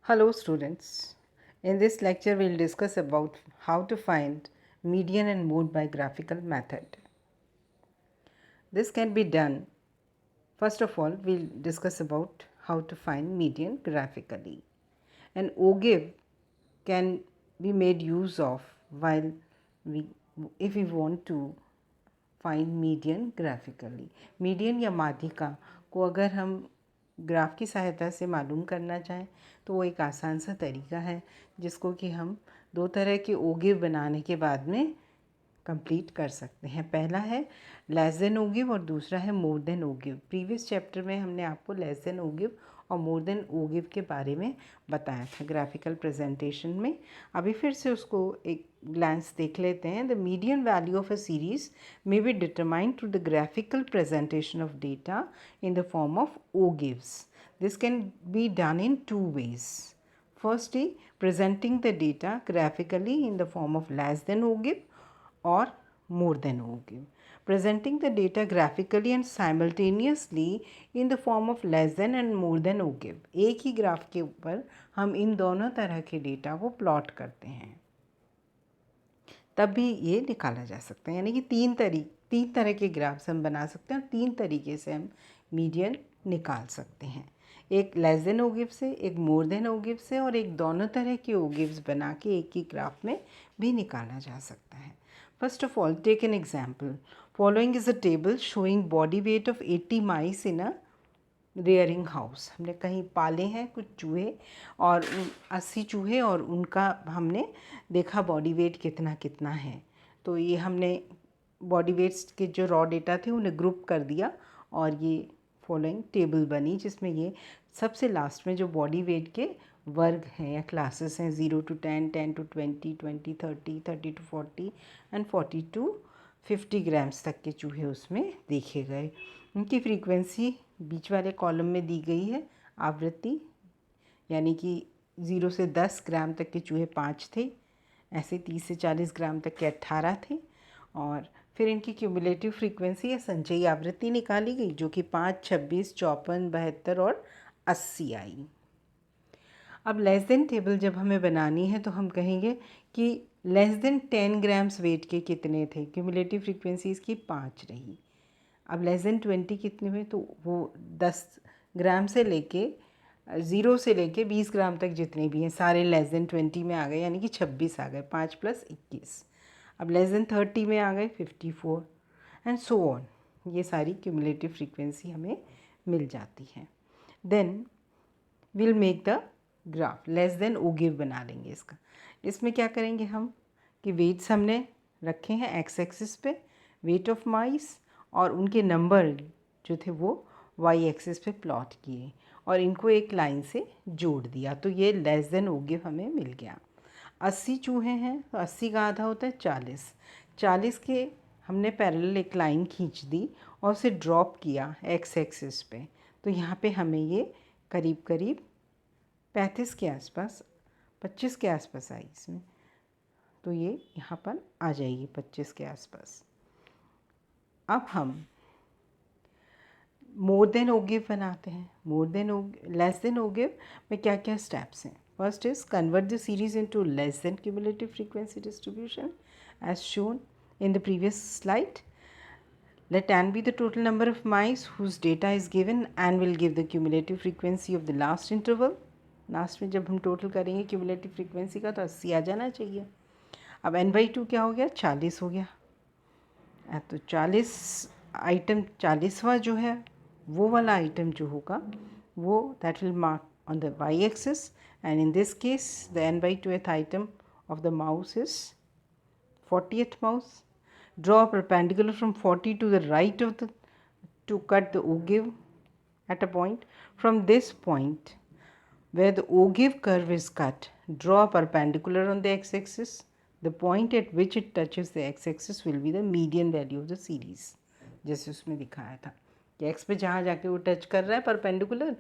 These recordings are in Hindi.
Hello students. In this lecture we will discuss about how to find median and mode by graphical method. This can be done. First of all, we will discuss about how to find median graphically. An ogive can be made use of while if we want to find median graphically. Median या माध्यिका को अगर हम ग्राफ की सहायता से मालूम करना चाहें तो वो एक आसान सा तरीका है जिसको कि हम दो तरह के ओगिव बनाने के बाद में कंप्लीट कर सकते हैं. पहला है लेस देन ओगिव और दूसरा है मोर देन ओगिव. प्रीवियस चैप्टर में हमने आपको लेस देन ओगिव और मोर देन ओगिव के बारे में बताया था ग्राफिकल प्रेजेंटेशन में. अभी फिर से उसको एक ग्लैंस देख लेते हैं. The median value of a series may be determined through the graphical presentation of data in the form of ogives. This can be done in two ways. Firstly, presenting the data graphically in the form of less than ogive or more than ogive. Presenting the data graphically and simultaneously in the form of less than and more than ogive. एक ही ग्राफ के ऊपर हम इन दोनों तरह के डेटा को प्लॉट करते हैं तब भी ये निकाला जा सकता है. यानी कि तीन तरह के ग्राफ्स हम बना सकते हैं और तीन तरीके से हम मीडियन निकाल सकते हैं. एक लेस देन ओगिव से, एक मोर देन ओगिव से और एक दोनों तरह के ओगिव्स बना के एक ही ग्राफ में भी निकाला जा सकता है. First of all take an example. Following is a table showing body weight of 80 mice in a rearing house. हमने कहीं पाले हैं कुछ चूहे और 80 चूहे और उनका हमने देखा बॉडी वेट कितना कितना है. तो ये हमने बॉडी वेट्स के जो रॉ डेटा थे उन्हें ग्रुप कर दिया और ये फॉलोइंग टेबल बनी जिसमें ये सबसे लास्ट में जो बॉडी वेट के वर्ग हैं या क्लासेस हैं 0 to 10, 10 to 20, 20, 30, 30 to 40 and 40 to 50 grams तक के चूहे उसमें देखे गए. उनकी फ्रीक्वेंसी बीच वाले कॉलम में दी गई है. आवृत्ति यानी कि 0 से 10 ग्राम तक के चूहे 5 थे. ऐसे 30 से 40 ग्राम तक के 18 थे. और फिर इनकी क्यूमुलेटिव फ्रीक्वेंसी या संचयी आवृत्ति निकाली गई जो कि 5, 26, 54, 72 और 80 आई. अब लेस देन टेबल जब हमें बनानी है तो हम कहेंगे कि लेस देन 10 ग्राम्स वेट के कितने थे. क्यूमुलेटिव फ्रीक्वेंसी इसकी 5 रही. अब लेस देन 20 कितने हुए तो वो 10 ग्राम से लेके 0 से लेके 20 ग्राम तक जितने भी हैं सारे लेस देन 20 में आ गए यानी कि 26 आ गए. 5 + 21. अब लेस देन 30 में आ गए 54 एंड सो ऑन. ये सारी क्यूमुलेटिव फ्रीक्वेंसी हमें मिल जाती है. Then will make the graph. Less than ogive बना लेंगे इसका. इसमें क्या करेंगे हम कि वेट्स हमने रखे हैं एक्स एक्सिस पे, वेट ऑफ माइस और उनके नंबर जो थे वो वाई एक्सिस पे प्लॉट किए और इनको एक लाइन से जोड़ दिया. तो ये लेस देन ओगिव हमें मिल गया. 80 चूहे हैं तो 80 का आधा होता है 40. 40 के हमने पैरेलल एक लाइन खींच दी और उसे ड्रॉप किया एक्स एक्सिस पे. तो यहाँ पे हमें ये करीब करीब 35 के आसपास 25 के आसपास आई इसमें. तो ये यहाँ पर आ जाएगी 25 के आसपास. अब हम मोर देन ओगिव बनाते हैं. लेस देन ओगिव में क्या क्या स्टेप्स हैं. First is convert the series into less than cumulative frequency distribution as shown in the previous slide. Let n be the total number of mice whose data is given and will give the cumulative frequency of the last interval. Last में जब हम टोटल करेंगे क्यूमुलेटिव फ्रीक्वेंसी का तो 80 आ जाना चाहिए. अब n/2 क्या हो गया 40 हो गया. तो 40 आइटम 40वां जो है वो वाला आइटम जो होगा वो that will mark on the y axis and in this case the n/2th item of the mouse is 40th mouse. Draw a perpendicular from 40 to the right of the to cut the ogive at a point. From this point where the ogive curve is cut, draw a perpendicular on the x-axis. The point at which it touches the x-axis will be the median value of the series. जैसे उसमें दिखाया था कि x पे जहाँ जाके वो टच कर रहा है परपेंडिकुलर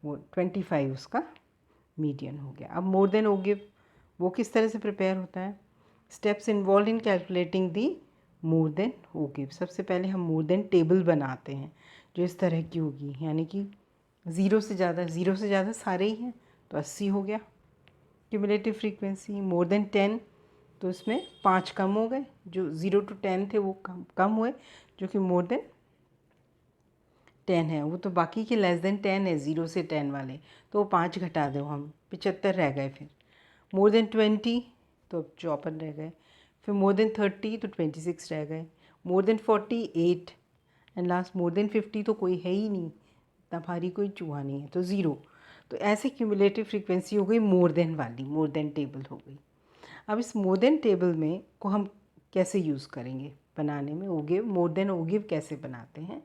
वो 25 उसका मीडियन हो गया. अब मोर देन ओगिव वो किस तरह से प्रिपेयर होता है. Steps involve in calculating the more than ogive. सबसे पहले हम मोर देन टेबल बनाते हैं जो इस तरह की होगी. यानी कि 0 से ज़्यादा सारे ही हैं तो 80 हो गया. क्यूमुलेटिव फ्रीक्वेंसी मोर देन 10, तो इसमें 5 कम हो गए, जो 0 to 10 थे वो कम हुए, जो कि मोर देन 10 है। वो तो बाकी के लेस देन 10 है, 0 से 10 वाले, तो वो 5 घटा दो, हम 75 रह गए। फिर मोर देन 20 तो 54 रह गए। फिर मोर देन 30 तो 26 रह गए। More than 48 and last more than 50 तो कोई है ही नहीं, इतना भारी कोई चूहा नहीं है, तो 0। तो ऐसे क्यूमुलेटिव फ्रीक्वेंसी हो गई मोर देन वाली, मोर देन टेबल हो गई। अब इस मोर देन टेबल में को हम कैसे यूज़ करेंगे बनाने में, ओगिव मोर देन ओगिव कैसे बनाते हैं।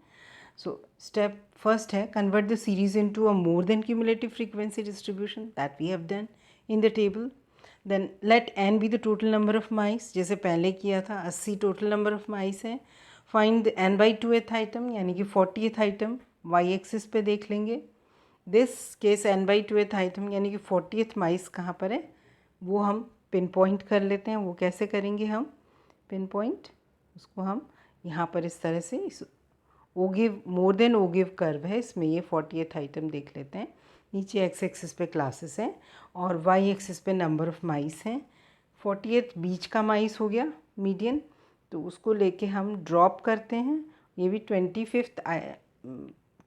सो स्टेप फर्स्ट है convert the series into a more than cumulative frequency distribution, that we have done in the table. Then let n be the total number of mice, जैसे पहले किया था 80 टोटल नंबर ऑफ माइस है। फाइंड द n/2th आइटम, यानी कि 40th आइटम वाई एक्सिस पे देख लेंगे। दिस केस n/2th आइटम यानी कि 40th माइस कहाँ पर है वो हम पिन पॉइंट कर लेते हैं। वो कैसे करेंगे हम पिन पॉइंट, उसको हम यहाँ पर इस तरह से, इस ओगिव मोर देन ओगिव कर्व है इसमें, ये 40th आइटम देख लेते हैं। नीचे x एक्सिस पे क्लासेस हैं और y एक्सिस पे नंबर ऑफ़ माइस हैं। 40th बीच का माइस हो गया मीडियन, तो उसको लेके हम ड्रॉप करते हैं। ये भी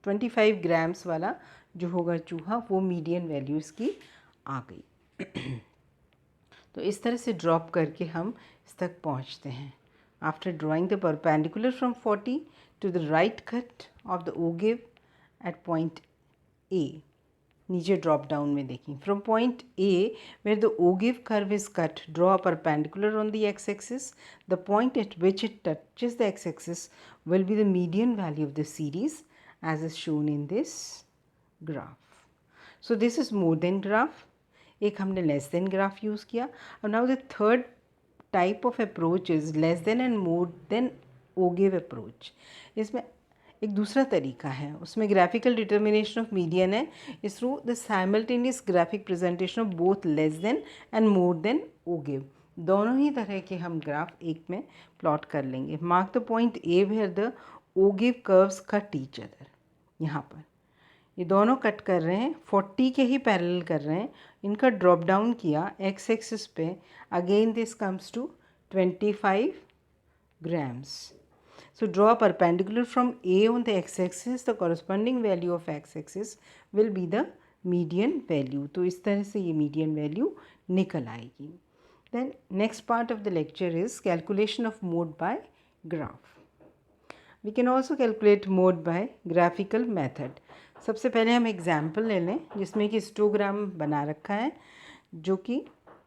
25 ग्राम्स वाला जो होगा चूहा, वो मीडियन वैल्यू इसकी आ गई। तो इस तरह से ड्रॉप करके हम इस तक पहुंचते हैं। After drawing the perpendicular from 40 to the right cut off the ogive at point A, नीचे ड्रॉप डाउन में देखें, from point A where the ogive curve is cut, draw perpendicular on the X axis, the point at which it touches the X axis will be the median value of the series as is shown in this graph. So this is more than graph, एक हमने लेस देन ग्राफ यूज़ किया। अब now the third type of approach is less than and more than ogive approach. इसमें एक दूसरा तरीका है, उसमें ग्राफिकल डिटर्मिनेशन ऑफ मीडियन है, is through the simultaneous graphic presentation of both less than and more than ogive. दोनों ही तरह के हम ग्राफ एक में प्लॉट कर लेंगे। Mark the point A where the ogive curves cut each other, यहाँ पर ये दोनों कट कर रहे हैं, 40 के ही पैरेलल कर रहे हैं। इनका ड्रॉप डाउन किया एक्स एक्सिस पे, again this comes to 25 grams. So draw a perpendicular from A on the x-axis, the corresponding value of x-axis will be the median value. तो इस तरह से ये median value निकल आएगी। Then next part of the lecture is calculation of mode by graph. We can also calculate mode by graphical method. सबसे पहले हम एग्जाम्पल ले लें जिसमें कि हिस्टोग्राम बना रखा है, जो कि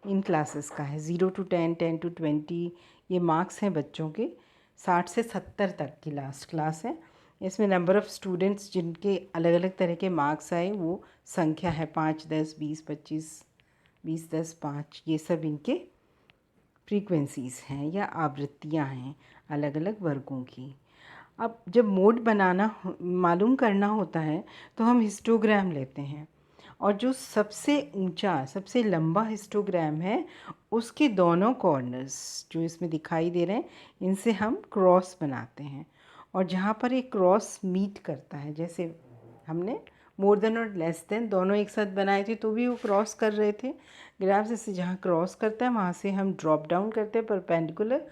इन क्लासेस का है 0 to 10, 10 to 20। ये मार्क्स हैं बच्चों के, 60 से 70 तक की लास्ट क्लास है। इसमें नंबर ऑफ़ स्टूडेंट्स जिनके अलग अलग तरह के मार्क्स आए वो संख्या है 5, 10, 20, 25, 20, 10, 5, ये सब इनके फ्रीक्वेंसीज़ हैं या आवृत्तियाँ हैं अलग अलग वर्गों की। अब जब मोड बनाना मालूम करना होता है तो हम हिस्टोग्राम लेते हैं, और जो सबसे ऊंचा सबसे लंबा हिस्टोग्राम है उसके दोनों कॉर्नर्स जो इसमें दिखाई दे रहे हैं, इनसे हम क्रॉस बनाते हैं। और जहाँ पर एक क्रॉस मीट करता है, जैसे हमने मोर देन और लेस देन दोनों एक साथ बनाए थे तो भी वो क्रॉस कर रहे थे ग्राफ, जैसे जहाँ क्रॉस करता है वहाँ से हम ड्रॉप डाउन करते हैं perpendicular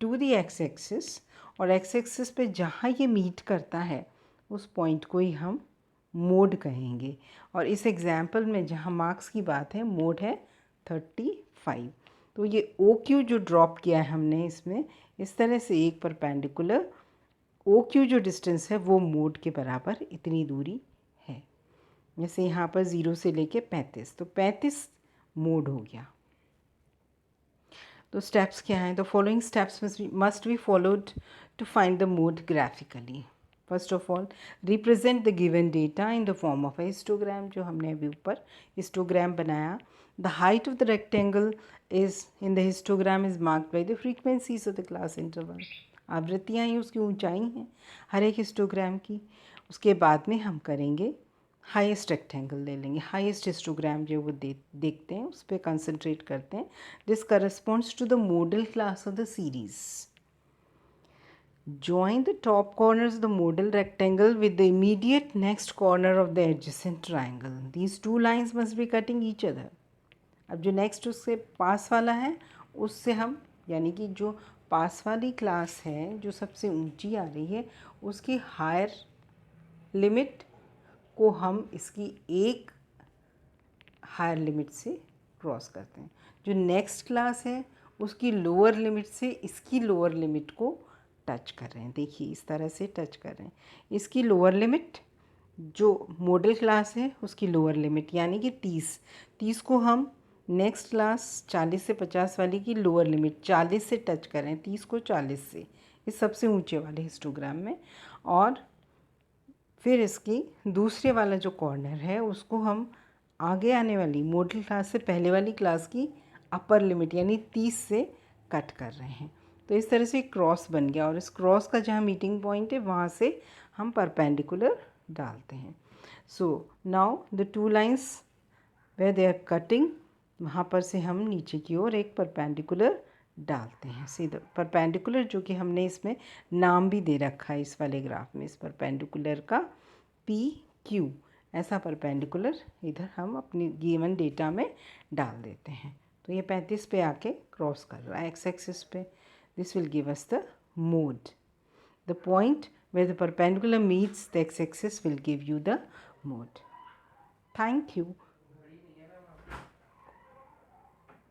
to the X axis, और एक्स एक्सिस पे जहाँ ये मीट करता है उस पॉइंट को ही हम मोड कहेंगे। और इस एग्जाम्पल में जहाँ मार्क्स की बात है, मोड है 35। तो ये ओ क्यू जो ड्रॉप किया है हमने इसमें, इस तरह से एक परपेंडिकुलर ओ क्यू जो डिस्टेंस है वो मोड के बराबर इतनी दूरी है। जैसे यहाँ पर 0 से लेके 35, तो 35 मोड हो गया। तो स्टेप्स क्या हैं? The following steps must be followed to find the mode graphically. First of all, represent the given data in the form of a histogram, जो हमने अभी ऊपर हिस्टोग्राम बनाया। The height of the rectangle is in the histogram is marked by the frequencies of the class interval. आवृत्तियाँ ही उसकी ऊंचाई हैं हर एक हिस्टोग्राम की। उसके बाद में हम करेंगे हाईएस्ट रेक्टेंगल ले लेंगे, हाईएस्ट हिस्टोग्राम जो वो देखते हैं उस पर कंसंट्रेट करते हैं। This corresponds to the modal class of the series. Join the top corners of the model rectangle with the immediate next corner of the adjacent triangle. These two lines must be cutting each other. अब जो नेक्स्ट उससे पास वाला है उससे हम, यानी कि जो पास वाली क्लास है जो सबसे ऊंची आ रही है उसकी हायर लिमिट को हम इसकी एक हायर लिमिट से क्रॉस करते हैं। जो नेक्स्ट क्लास है उसकी लोअर लिमिट से इसकी लोअर लिमिट को टच कर रहे हैं। देखिए इस तरह से टच कर रहे हैं। इसकी लोअर लिमिट जो मॉडल क्लास है उसकी लोअर लिमिट यानी कि 30 को हम नेक्स्ट क्लास 40 से 50 वाली की लोअर लिमिट 40 से टच कर रहे हैं, 30 को 40 से, इस सबसे ऊंचे वाले हिस्टोग्राम में। और फिर इसकी दूसरे वाला जो कॉर्नर है उसको हम आगे आने वाली मॉडल क्लास से पहले वाली क्लास की अपर लिमिट यानी 30 से कट कर रहे हैं। तो इस तरह से क्रॉस बन गया और इस क्रॉस का जहाँ मीटिंग पॉइंट है वहाँ से हम परपेंडिकुलर डालते हैं। So now the two lines where they are cutting, वहाँ पर से हम नीचे की ओर एक परपेंडिकुलर डालते हैं सीधा परपेंडिकुलर, जो कि हमने इसमें नाम भी दे रखा है इस वाले ग्राफ में, इस परपेंडिकुलर का PQ ऐसा परपेंडिकुलर इधर हम अपनी गिवन डेटा में डाल देते हैं। तो ये 35 पे आके क्रॉस कर रहा है एक्स एक्सिस पे। This will give us the mode. The point where the perpendicular meets the x-axis will give you the mode. Thank you.